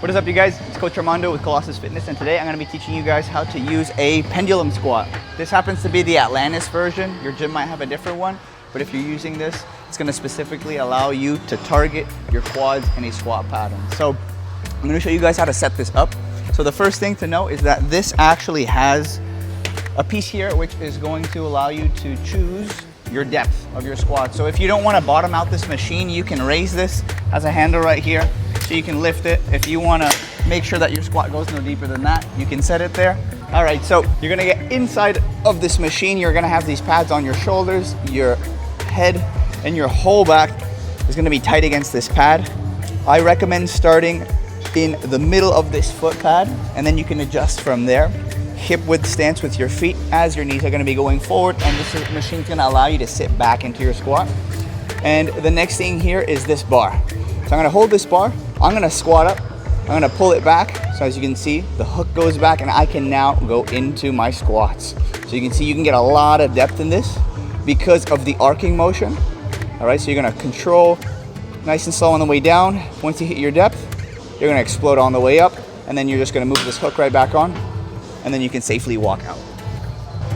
What is up, you guys? It's Coach Armando with Colossus Fitness, and today I'm going to be teaching you guys how to use a pendulum squat. This happens to be the Atlantis version. Your gym might have a different one, but if you're using this, it's going to specifically allow you to target your quads in a squat pattern. So I'm going to show you guys how to set this up. So the first thing to know is that this actually has a piece here which is going to allow you to choose your depth of your squat. So if you don't want to bottom out this machine, you can raise this as a handle right here so you can lift it. If you want to make sure that your squat goes no deeper than that, you can set it there. All right, so you're gonna get inside of this machine. You're gonna have these pads on your shoulders, your head, and your whole back is gonna be tight against this pad. I recommend starting in the middle of this foot pad, and then you can adjust from there. Hip width stance with your feet as your knees are gonna be going forward, and this machine's gonna allow you to sit back into your squat. And the next thing here is this bar. So I'm gonna hold this bar, I'm gonna squat up, I'm gonna pull it back. So as you can see, the hook goes back and I can now go into my squats. So you can see you can get a lot of depth in this because of the arcing motion. All right, so you're gonna control nice and slow on the way down. Once you hit your depth, you're gonna explode on the way up, and then you're just gonna move this hook right back on, and then you can safely walk out.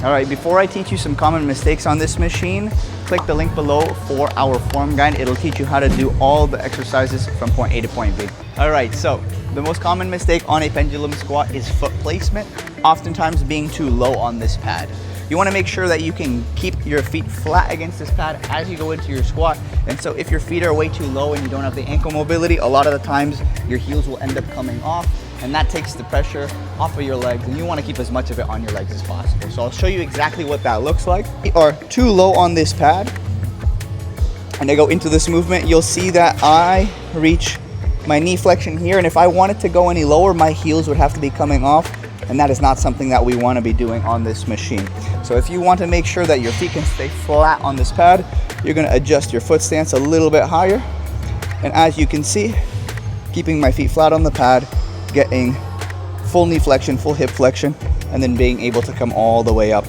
All right, before I teach you some common mistakes on this machine, click the link below for our form guide. It'll teach you how to do all the exercises from point A to point B. All right, so the most common mistake on a pendulum squat is foot placement, oftentimes being too low on this pad. You wanna make sure that you can keep your feet flat against this pad as you go into your squat. And so if your feet are way too low and you don't have the ankle mobility, a lot of the times your heels will end up coming off, and that takes the pressure off of your legs, and you want to keep as much of it on your legs as possible. So I'll show you exactly what that looks like. If you are too low on this pad and I go into this movement, you'll see that I reach my knee flexion here, and if I wanted to go any lower, my heels would have to be coming off, and that is not something that we want to be doing on this machine. So if you want to make sure that your feet can stay flat on this pad, you're going to adjust your foot stance a little bit higher, and as you can see, keeping my feet flat on the pad, getting full knee flexion, full hip flexion, and then being able to come all the way up.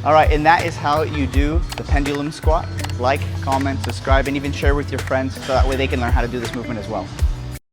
All right, and that is how you do the pendulum squat. Like, comment, subscribe, and even share with your friends so that way they can learn how to do this movement as well.